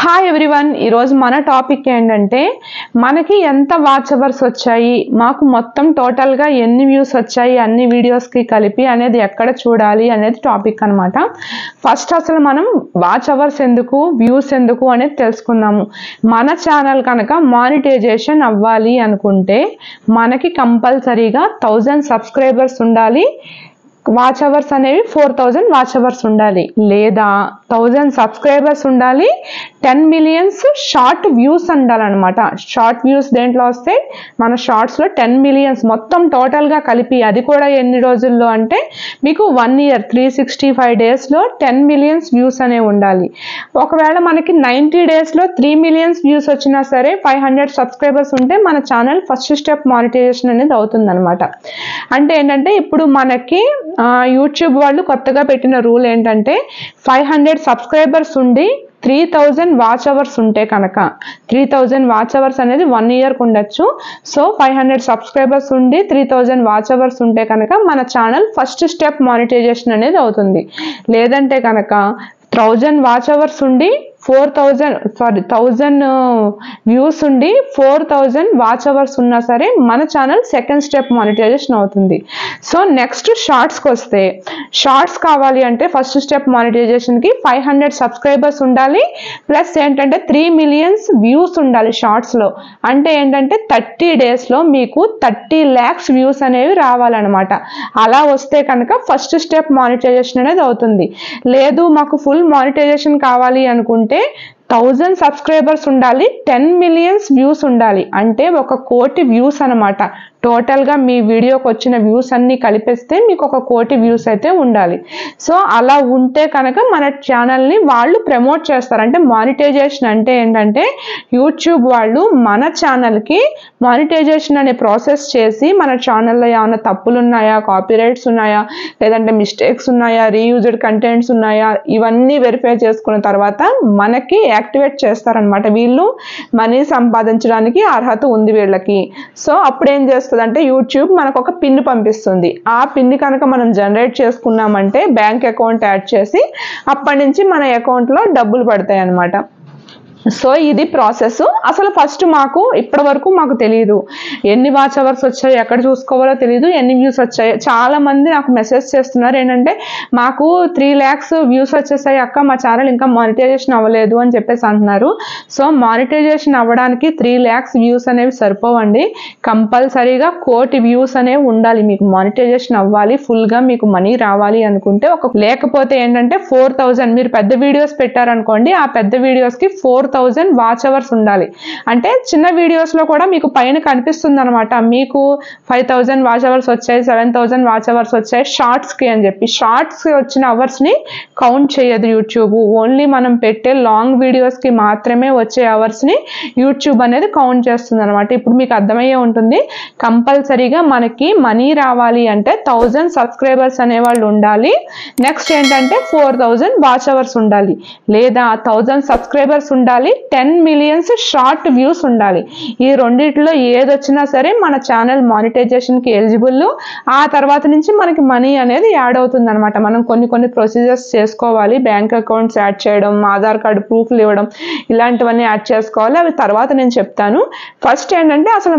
Hi everyone, ఈరోజు మన topic ఏంటంటే మనకి ఎంత వాచ్ అవర్స్ వచ్చాయి, మాకు మొత్తం టోటల్గా ఎన్ని వ్యూస్ వచ్చాయి అన్ని వీడియోస్కి కలిపి అనేది ఎక్కడ చూడాలి అనేది టాపిక్ అనమాట. ఫస్ట్ అసలు మనం వాచ్ అవర్స్ ఎందుకు, వ్యూస్ ఎందుకు అనేది తెలుసుకుందాము. మన ఛానల్ కనుక మానిటైజేషన్ అవ్వాలి అనుకుంటే మనకి కంపల్సరీగా 1000 సబ్స్క్రైబర్స్ ఉండాలి, వాచ్ అవర్స్ అనేవి 4000 వాచ్ అవర్స్ ఉండాలి, లేదా 1000 సబ్స్క్రైబర్స్ ఉండాలి, 10 మిలియన్స్ షార్ట్ వ్యూస్ ఉండాలన్నమాట. షార్ట్ వ్యూస్ దేంట్లో వస్తాయి, మన షార్ట్స్లో 10 మిలియన్స్ మొత్తం టోటల్గా కలిపి, అది కూడా ఎన్ని రోజుల్లో అంటే మీకు 1 ఇయర్ 365 డేస్లో 10 మిలియన్స్ వ్యూస్ అనేవి ఉండాలి. ఒకవేళ మనకి 90 డేస్లో 3 మిలియన్స్ వ్యూస్ వచ్చినా సరే 500 సబ్స్క్రైబర్స్ ఉంటే మన ఛానల్ ఫస్ట్ స్టెప్ మానిటైజేషన్ అనేది అవుతుందన్నమాట. అంటే ఏంటంటే ఇప్పుడు మనకి యూట్యూబ్ వాళ్ళు కొత్తగా పెట్టిన రూల్ ఏంటంటే 500 సబ్స్క్రైబర్స్ ఉండి 3000 వాచ్ అవర్స్ ఉంటే కనుక, 3000 వాచ్ అవర్స్ అనేది 1 ఇయర్కి ఉండొచ్చు. సో 500 సబ్స్క్రైబర్స్ ఉండి 3000 వాచ్ అవర్స్ ఉంటే కనుక మన ఛానల్ ఫస్ట్ స్టెప్ మానిటైజేషన్ అనేది అవుతుంది. లేదంటే కనుక 1000 వాచ్ అవర్స్ ఉండి 1000 వ్యూస్ ఉండి 4000 వాచ్ అవర్స్ ఉన్నా సరే మన ఛానల్ సెకండ్ స్టెప్ మానిటైజేషన్ అవుతుంది. సో నెక్స్ట్ షార్ట్స్కి వస్తే, షార్ట్స్ కావాలి అంటే ఫస్ట్ స్టెప్ మానిటైజేషన్కి 500 సబ్స్క్రైబర్స్ ఉండాలి, ప్లస్ ఏంటంటే 3 మిలియన్స్ వ్యూస్ ఉండాలి షార్ట్స్లో. అంటే ఏంటంటే 30 డేస్లో మీకు 30 lakhs వ్యూస్ అనేవి రావాలన్నమాట. అలా వస్తే కనుక ఫస్ట్ స్టెప్ మానిటైజేషన్ అనేది అవుతుంది. లేదు మాకు ఫుల్ మానిటైజేషన్ కావాలి అనుకుంటే 1000 సబ్స్క్రైబర్స్ ఉండాలి, 10 మిలియన్స్ వ్యూస్ ఉండాలి, అంటే 1 కోటి వ్యూస్ అనమాట. టోటల్గా మీ వీడియోకి వచ్చిన వ్యూస్ అన్ని కలిపేస్తే మీకు 1 కోటి వ్యూస్ అయితే ఉండాలి. సో అలా ఉంటే కనుక మన ఛానల్ని వాళ్ళు ప్రమోట్ చేస్తారు. అంటే మానిటైజేషన్ అంటే ఏంటంటే యూట్యూబ్ వాళ్ళు మన ఛానల్కి మానిటైజేషన్ అనే ప్రాసెస్ చేసి మన ఛానల్లో ఏమైనా తప్పులు ఉన్నాయా, కాపీరైట్స్ ఉన్నాయా, లేదంటే మిస్టేక్స్ ఉన్నాయా, రీయూజ్డ్ కంటెంట్స్ ఉన్నాయా, ఇవన్నీ వెరిఫై చేసుకున్న తర్వాత మనకి యాక్టివేట్ చేస్తారనమాట. వీళ్ళు మనీ సంపాదించడానికి అర్హత ఉంది వీళ్ళకి. సో అప్పుడు ఏం చేస్తారు అంటే యూట్యూబ్ మనకు ఒక పిన్ పంపిస్తుంది. ఆ పిన్ కనుక మనం జనరేట్ చేసుకున్నామంటే బ్యాంక్ అకౌంట్ యాడ్ చేసి అప్పటి నుంచి మన అకౌంట్లో డబ్బులు పడతాయి అన్నమాట. సో ఇది ప్రాసెస్. అసలు ఫస్ట్ మాకు ఇప్పటి వరకు మాకు తెలియదు ఎన్ని వాచ్ అవర్స్ వచ్చాయి, ఎక్కడ చూసుకోవాలో తెలియదు, ఎన్ని వ్యూస్ వచ్చాయి. చాలా మంది నాకు మెసేజ్ చేస్తున్నారు ఏంటంటే మాకు 3 lakhs వ్యూస్ వచ్చేసాయి అక్క, మా ఛానల్ ఇంకా మానిటైజేషన్ అవ్వలేదు అని చెప్పేసి అంటున్నారు. సో మానిటైజేషన్ అవ్వడానికి 3 lakhs వ్యూస్ అనేవి సరిపోవండి. కంపల్సరీగా 1 కోటి వ్యూస్ అనేవి ఉండాలి. మీకు మానిటైజేషన్ అవ్వాలి, ఫుల్గా మీకు మనీ రావాలి అనుకుంటే లేకపోతే ఏంటంటే 4000 మీరు పెద్ద వీడియోస్ పెట్టారనుకోండి, ఆ పెద్ద వీడియోస్కి 4000 వాచ్ అవర్స్ ఉండాలి. అంటే చిన్న వీడియోస్లో కూడా మీకు పైన కనిపిస్తుంది అనమాట, మీకు 5000 వాచ్ అవర్స్ వచ్చాయి, 7000 వాచ్ అవర్స్ వచ్చాయి షార్ట్స్కి అని చెప్పి. షార్ట్స్కి వచ్చిన అవర్స్ని కౌంట్ చేయదు యూట్యూబ్. ఓన్లీ మనం పెట్టే లాంగ్ వీడియోస్కి మాత్రమే వచ్చే అవర్స్ని యూట్యూబ్ అనేది కౌంట్ చేస్తుంది అనమాట. ఇప్పుడు మీకు అర్థమయ్యే ఉంటుంది. కంపల్సరీగా మనకి మనీ రావాలి అంటే 1000 సబ్స్క్రైబర్స్ అనేవాళ్ళు ఉండాలి, నెక్స్ట్ ఏంటంటే 4000 వాచ్ అవర్స్ ఉండాలి, లేదా 1000 సబ్స్క్రైబర్స్ ఉండాలి, 10 మిలియన్స్ షార్ట్ వ్యూస్ ఉండాలి. ఈ రెండిట్లో ఏది వచ్చినా సరే మన ఛానల్ మానిటైజేషన్కి ఎలిజిబుల్. ఆ తర్వాత నుంచి మనకి మనీ అనేది యాడ్ అవుతుంది అనమాట. మనం కొన్ని ప్రొసీజర్స్ చేసుకోవాలి. బ్యాంక్ అకౌంట్స్ యాడ్ చేయడం, ఆధార్ కార్డు ప్రూఫ్లు ఇవ్వడం, ఇలాంటివన్నీ యాడ్ చేసుకోవాలి. అవి తర్వాత నేను చెప్తాను. ఫస్ట్ ఏంటంటే అసలు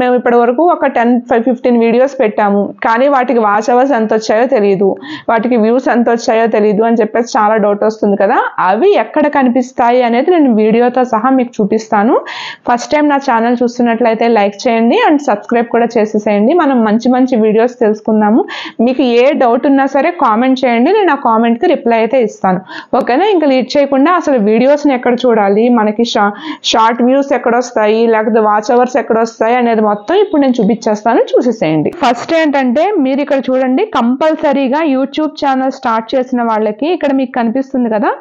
మేము ఇప్పటి వరకు ఒక 10-15 వీడియోస్ పెట్టాము, కానీ వాటికి వాచ్ అవర్స్ ఎంత వచ్చాయో తెలియదు, వాటికి వ్యూస్ ఎంత వచ్చాయో తెలియదు అని చెప్పేసి చాలా డౌట్ వస్తుంది కదా. అవి ఎక్కడ కనిపిస్తాయి అనేది నేను వీడియోతో సహా మీకు చూపిస్తాను. ఫస్ట్ టైం నా ఛానల్ చూస్తున్నట్లయితే లైక్ చేయండి అండ్ సబ్స్క్రైబ్ కూడా చేసేసేయండి. మనం మంచి వీడియోస్ తెలుసుకుందాము. మీకు ఏ డౌట్ ఉన్నా సరే కామెంట్ చేయండి, నేను ఆ కామెంట్కి రిప్లై అయితే ఇస్తాను. ఓకేనా? ఇంకా లీడ్ చేయకుండా అసలు వీడియోస్ని ఎక్కడ చూడాలి, మనకి షార్ట్ వ్యూస్ ఎక్కడ వస్తాయి, లేకపోతే వాచ్ అవర్స్ ఎక్కడ వస్తాయి అనేది మొత్తం ఇప్పుడు నేను చూపించేస్తాను, చూసేసేయండి. ఫస్ట్ ఏంటంటే మీరు ఇక్కడ చూడండి, కంపల్సరీగా యూట్యూబ్ ఛానల్ స్టార్ట్ చేసిన వాళ్ళకి ఇక్కడ మీకు కనిపిస్తుంది కదా,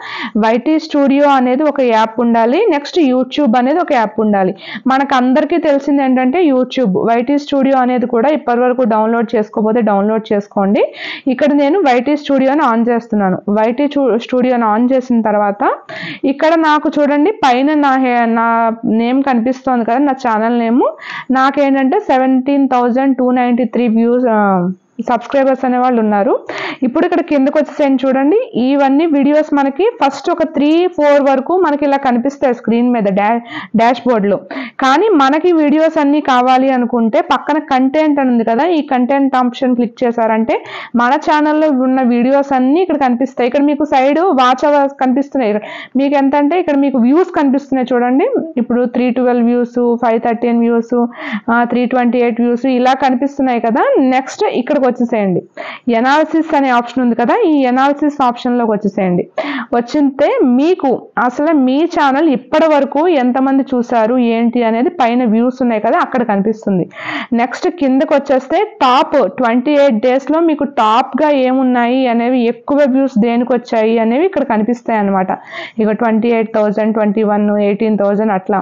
వైటీ స్టూడియో అనేది ఒక యాప్ ఉండాలి, నెక్స్ట్ యూట్యూబ్ అనేది ఒక యాప్ ఉండాలి. మనకు అందరికీ తెలిసింది ఏంటంటే యూట్యూబ్. వైటీ స్టూడియో అనేది కూడా ఇప్పటివరకు డౌన్లోడ్ చేసుకోకపోతే డౌన్లోడ్ చేసుకోండి. ఇక్కడ నేను వైటీ స్టూడియోని ఆన్ చేస్తున్నాను. వైటీ స్టూడియోని ఆన్ చేసిన తర్వాత ఇక్కడ నాకు చూడండి పైన నా నేమ్ కనిపిస్తోంది కదా, నా ఛానల్ నేమ్. నాకేంటంటే 17,293 వ్యూస్ సబ్స్క్రైబర్స్ అనే వాళ్ళు ఉన్నారు. ఇప్పుడు ఇక్కడ కిందకు వచ్చేసేయండి. చూడండి, ఇవన్నీ వీడియోస్ మనకి ఫస్ట్ ఒక 3-4 వరకు మనకి ఇలా కనిపిస్తాయి స్క్రీన్ మీద డాష్ బోర్డ్లో. కానీ మనకి వీడియోస్ అన్నీ కావాలి అనుకుంటే పక్కన కంటెంట్ అని ఉంది కదా, ఈ కంటెంట్ ఆప్షన్ క్లిక్ చేశారంటే మన ఛానల్లో ఉన్న వీడియోస్ అన్నీ ఇక్కడ కనిపిస్తాయి. ఇక్కడ మీకు సైడ్ వాచ్ అవర్స్ కనిపిస్తున్నాయి. మీకు ఎంత అంటే ఇక్కడ మీకు వ్యూస్ కనిపిస్తున్నాయి చూడండి. ఇప్పుడు 312 వ్యూస్, 513 వ్యూస్, 328 వ్యూస్ ఇలా కనిపిస్తున్నాయి కదా. నెక్స్ట్ ఇక్కడికి వచ్చేసేయండి. ఎనాలిసిస్ అనే ఆప్షన్ ఉంది కదా, ఈ ఎనాలిసిస్ ఆప్షన్లోకి వచ్చేసేయండి. వచ్చితే మీకు అసలు మీ ఛానల్ ఇప్పటి వరకు ఎంతమంది చూసారు ఏంటి అనేది పైన వ్యూస్ ఉన్నాయి కదా అక్కడ కనిపిస్తుంది. నెక్స్ట్ కిందకు వచ్చేస్తే టాప్ 28 డేస్లో మీకు టాప్గా ఏమున్నాయి అనేవి, ఎక్కువ వ్యూస్ దేనికి వచ్చాయి అనేవి ఇక్కడ కనిపిస్తాయి అనమాట. ఇక 28,000, 21, 18,000 అట్లా.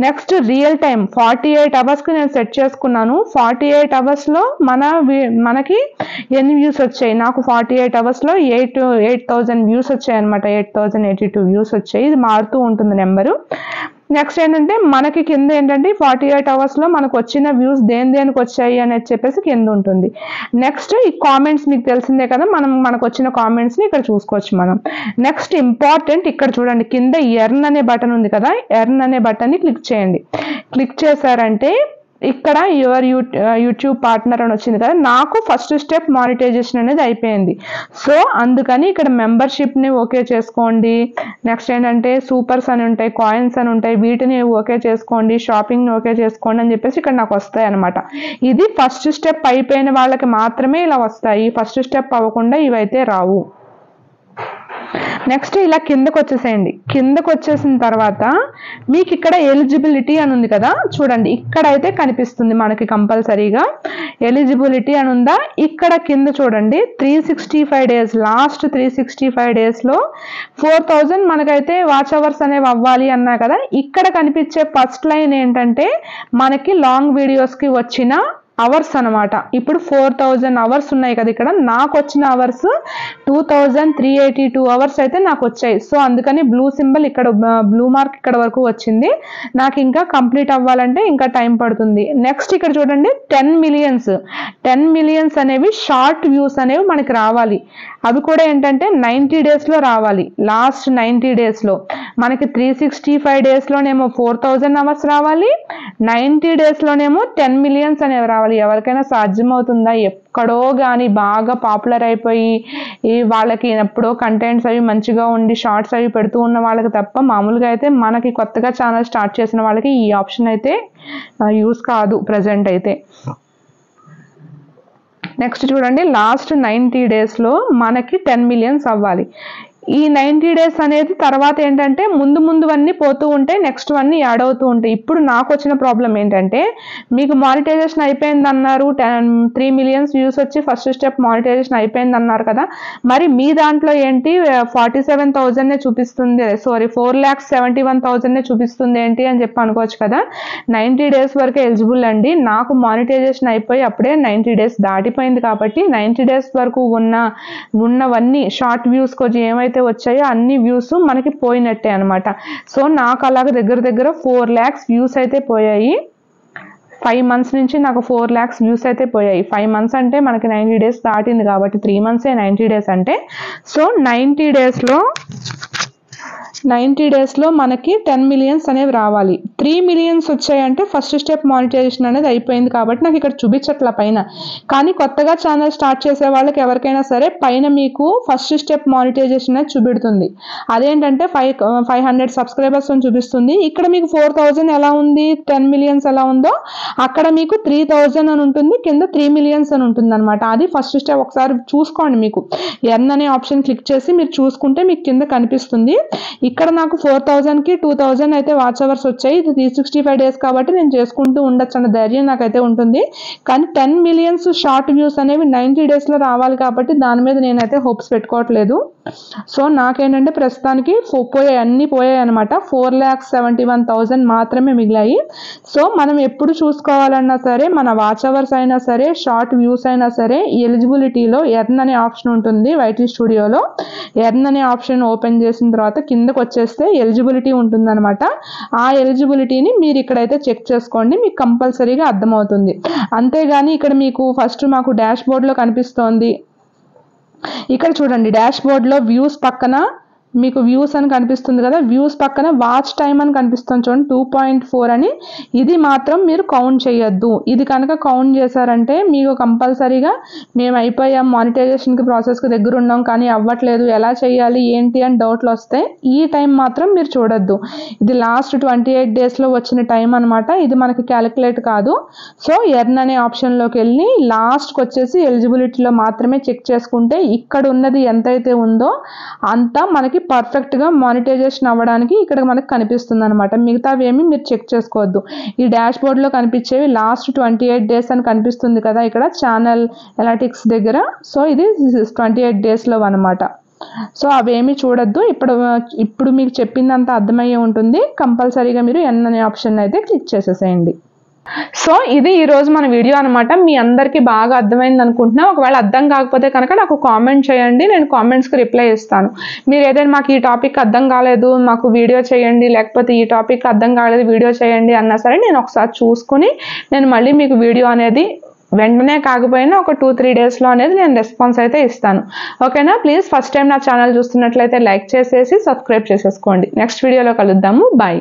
నెక్స్ట్ రియల్ టైం 48 అవర్స్కి నేను సెట్ చేసుకున్నాను. 48 అవర్స్లో మనకి ఎన్ని వ్యూస్ వచ్చాయి? నాకు 48 అవర్స్లో 8,000 వ్యూస్ వచ్చాయి అనమాట. 8,082 వ్యూస్ వచ్చాయి. ఇది మారుతూ ఉంటుంది నెంబరు. నెక్స్ట్ ఏంటంటే మనకి కింద ఏంటంటే 48 అవర్స్లో మనకు వచ్చిన వ్యూస్ దేనికి వచ్చాయి అనేది చెప్పేసి కింద ఉంటుంది. నెక్స్ట్ ఈ కామెంట్స్ మీకు తెలిసిందే కదా, మనకు వచ్చిన కామెంట్స్ని ఇక్కడ చూసుకోవచ్చు మనం. నెక్స్ట్ ఇంపార్టెంట్, ఇక్కడ చూడండి కింద ఎర్న్ అనే బటన్ ఉంది కదా, ఎర్న్ అనే బటన్ని క్లిక్ చేయండి. క్లిక్ చేశారంటే ఇక్కడ యువర్ యూట్యూబ్ పార్ట్నర్ అని వచ్చింది కదా, నాకు ఫస్ట్ స్టెప్ మానిటైజేషన్ అనేది అయిపోయింది. సో అందుకని ఇక్కడ మెంబర్షిప్ని ఓకే చేసుకోండి. నెక్స్ట్ ఏంటంటే సూపర్స్ అని ఉంటాయి, కాయిన్స్ అని ఉంటాయి, వీటిని ఓకే చేసుకోండి, షాపింగ్ని ఓకే చేసుకోండి అని చెప్పేసి ఇక్కడ నాకు వస్తాయి అనమాట. ఇది ఫస్ట్ స్టెప్ అయిపోయిన వాళ్ళకి మాత్రమే ఇలా వస్తాయి. ఫస్ట్ స్టెప్ అవ్వకుండా ఇవైతే రావు. నెక్స్ట్ ఇలా కిందకు వచ్చేసేయండి. కిందకు వచ్చేసిన తర్వాత మీకు ఇక్కడ ఎలిజిబిలిటీ అని ఉంది కదా, చూడండి ఇక్కడైతే కనిపిస్తుంది మనకి కంపల్సరీగా ఎలిజిబిలిటీ అని ఉందా. ఇక్కడ కింద చూడండి 365 డేస్, లాస్ట్ 365 డేస్లో 4,000 మనకైతే వాచ్ అవర్స్ అనేవి అవ్వాలి అన్నా కదా. ఇక్కడ కనిపించే ఫస్ట్ లైన్ ఏంటంటే మనకి లాంగ్ వీడియోస్కి వచ్చిన అవర్స్ అనమాట. ఇప్పుడు 4,000 అవర్స్ ఉన్నాయి కదా, ఇక్కడ నాకు వచ్చిన అవర్స్ 2,382 అవర్స్ అయితే నాకు వచ్చాయి. సో అందుకని బ్లూ సింబల్ ఇక్కడ, బ్లూ మార్క్ ఇక్కడ వరకు వచ్చింది. నాకు ఇంకా కంప్లీట్ అవ్వాలంటే ఇంకా టైం పడుతుంది. నెక్స్ట్ ఇక్కడ చూడండి 10 మిలియన్స్ అనేవి షార్ట్ వ్యూస్ అనేవి మనకి రావాలి. అవి కూడా ఏంటంటే 90 డేస్లో రావాలి. లాస్ట్ 90 డేస్లో మనకి 365 డేస్లోనేమో 4,000 అవర్స్ రావాలి, 90 డేస్లోనేమో 10 మిలియన్స్ అనేవి రావాలి. ఎవరికైనా సాధ్యమవుతుందా? ఎక్కడో కానీ బాగా పాపులర్ అయిపోయి వాళ్ళకి ఎప్పుడో కంటెంట్స్ అవి మంచిగా ఉండి షార్ట్స్ అవి పెడుతూ ఉన్న వాళ్ళకి తప్ప మామూలుగా అయితే మనకి కొత్తగా ఛానల్ స్టార్ట్ చేసిన వాళ్ళకి ఈ ఆప్షన్ అయితే యూస్ కాదు ప్రజెంట్ అయితే. నెక్స్ట్ చూడండి లాస్ట్ 90 డేస్లో మనకి 10 మిలియన్స్ అవ్వాలి. ఈ 90 డేస్ అనేది తర్వాత ఏంటంటే ముందువన్నీ పోతూ ఉంటాయి, నెక్స్ట్ అన్నీ యాడ్ అవుతూ ఉంటాయి. ఇప్పుడు నాకు వచ్చిన ప్రాబ్లం ఏంటంటే మీకు మానిటైజేషన్ అయిపోయింది అన్నారు, 3 మిలియన్స్ వ్యూస్ వచ్చి ఫస్ట్ స్టెప్ మానిటైజేషన్ అయిపోయింది అన్నారు కదా, మరి మీ దాంట్లో ఏంటి 47,000 చూపిస్తుంది, 4,71,000 చూపిస్తుంది ఏంటి అని చెప్పి అనుకోవచ్చు కదా. 90 డేస్ వరకు ఎలిజిబుల్ అండి. నాకు మానిటైజేషన్ అయిపోయి అప్పుడే 90 డేస్ దాటిపోయింది కాబట్టి 90 డేస్ వరకు ఉన్నవన్నీ షార్ట్ వ్యూస్ కొంచెం ఏమైతే వచ్చాయో అన్ని వ్యూస్ మనకి పోయినట్టే అనమాట. సో నాకు అలాగ దగ్గర 4 lakhs వ్యూస్ అయితే పోయాయి. 5 months నుంచి నాకు 4 lakhs వ్యూస్ అయితే పోయాయి. 5 months అంటే మనకి 90 డేస్ దాటింది కాబట్టి 3 months 90 డేస్ అంటే. సో 90 డేస్లో మనకి 10 మిలియన్స్ అనేవి రావాలి. 3 మిలియన్స్ వచ్చాయంటే ఫస్ట్ స్టెప్ మానిటైజేషన్ అనేది అయిపోయింది కాబట్టి నాకు ఇక్కడ చూపించట్ల పైన. కానీ కొత్తగా ఛానల్ స్టార్ట్ చేసే వాళ్ళకి ఎవరికైనా సరే పైన మీకు ఫస్ట్ స్టెప్ మానిటైజేషన్ అనేది చూపెడుతుంది. అదేంటంటే 500 సబ్స్క్రైబర్స్ అని చూపిస్తుంది. ఇక్కడ మీకు 4,000 ఎలా ఉంది, 10 మిలియన్స్ ఎలా ఉందో అక్కడ మీకు 3,000 అని ఉంటుంది, కింద 3 మిలియన్స్ అని ఉంటుంది అనమాట. అది ఫస్ట్ స్టెప్. ఒకసారి చూసుకోండి, మీకు ఎర్న్ అనే ఆప్షన్ క్లిక్ చేసి మీరు చూసుకుంటే మీకు కింద కనిపిస్తుంది. ఇక్కడ నాకు 4,000కి 2,000 అయితే వాచ్ అవర్స్ వచ్చాయి. ఇది 365 డేస్ కాబట్టి నేను చేసుకుంటూ ఉండొచ్చు అన్న ధైర్యం నాకైతే ఉంటుంది. కానీ 10 మిలియన్స్ షార్ట్ వ్యూస్ అనేవి 90 డేస్లో రావాలి కాబట్టి దాని మీద నేనైతే హోప్స్ పెట్టుకోవట్లేదు. సో నాకేంటంటే ప్రస్తుతానికి అన్నీ పోయాయి అనమాట. 4,71,000 మాత్రమే మిగిలాయి. సో మనం ఎప్పుడు చూసుకోవాలన్నా సరే, మన వాచ్ అవర్స్ అయినా సరే, షార్ట్ వ్యూస్ అయినా సరే, ఎలిజిబిలిటీలో ఎర్న్ అనే ఆప్షన్ ఉంటుంది వైటీ స్టూడియోలో. ఎర్న్ అనే ఆప్షన్ ఓపెన్ చేసిన తర్వాత కిందకు వచ్చేస్తే ఎలిజిబిలిటీ ఉంటుందన్నమాట. ఆ ఎలిజిబిలిటీని మీరు ఇక్కడైతే చెక్ చేసుకోండి, మీకు కంపల్సరీగా అర్థమవుతుంది. అంతేగాని ఇక్కడ మీకు ఫస్ట్ మాకు డాష్ బోర్డ్లో కనిపిస్తోంది, ఇక్కడ చూడండి డాష్ బోర్డ్లో వ్యూస్ పక్కన మీకు వ్యూస్ అని కనిపిస్తుంది కదా, వ్యూస్ పక్కన వాచ్ టైం అని కనిపిస్తుంది చూడండి 2.4 అని. ఇది మాత్రం మీరు కౌంట్ చేయొద్దు. ఇది కనుక కౌంట్ చేశారంటే మీకు కంపల్సరీగా మేము అయిపోయాం, మానిటైజేషన్కి ప్రాసెస్కి దగ్గర ఉన్నాం కానీ అవ్వట్లేదు, ఎలా చేయాలి ఏంటి అని డౌట్లు వస్తాయి. ఈ టైం మాత్రం మీరు చూడొద్దు. ఇది లాస్ట్ 28 డేస్లో వచ్చిన టైం అనమాట. ఇది మనకి క్యాలిక్యులేట్ కాదు. సో ఎర్న్ అనే ఆప్షన్లోకి వెళ్ళి లాస్ట్కి వచ్చేసి ఎలిజిబిలిటీలో మాత్రమే చెక్ చేసుకుంటే ఇక్కడ ఉన్నది ఎంతైతే ఉందో అంతా మనకి పర్ఫెక్ట్గా మానిటైజేషన్ అవ్వడానికి ఇక్కడ మనకు కనిపిస్తుంది అనమాట. మిగతావేమి మీరు చెక్ చేసుకోవద్దు. ఈ డాష్ బోర్డ్లో కనిపించేవి లాస్ట్ 28 డేస్ అని కనిపిస్తుంది కదా ఇక్కడ ఛానల్ ఎనాలిటిక్స్ దగ్గర. సో ఇది 28 డేస్లో అనమాట. సో అవేమీ చూడొద్దు. ఇప్పుడు మీకు చెప్పిందంతా అర్థమయ్యే ఉంటుంది. కంపల్సరీగా మీరు ఎన్ అనే ఆప్షన్ అయితే క్లిక్ చేసేసేయండి. సో ఇది ఈరోజు మన వీడియో అనమాట. మీ అందరికీ బాగా అర్థమైంది అనుకుంటున్నా. ఒకవేళ అర్థం కాకపోతే కనుక నాకు కామెంట్ చేయండి, నేను కామెంట్స్కి రిప్లై ఇస్తాను. మీరు ఏదైనా మాకు ఈ టాపిక్ అర్థం కాలేదు మాకు వీడియో చేయండి, లేకపోతే ఈ టాపిక్ అర్థం కాలేదు వీడియో చేయండి అన్నా సరే నేను ఒకసారి చూసుకుని నేను మళ్ళీ మీకు వీడియో అనేది వెంటనే కాకపోయినా ఒక 2-3 డేస్లో అనేది నేను రెస్పాన్స్ అయితే ఇస్తాను. ఓకేనా? ప్లీజ్ ఫస్ట్ టైం నా ఛానల్ చూస్తున్నట్లయితే లైక్ చేసేసి సబ్స్క్రైబ్ చేసేసుకోండి. నెక్స్ట్ వీడియోలో కలుద్దాము. బాయ్.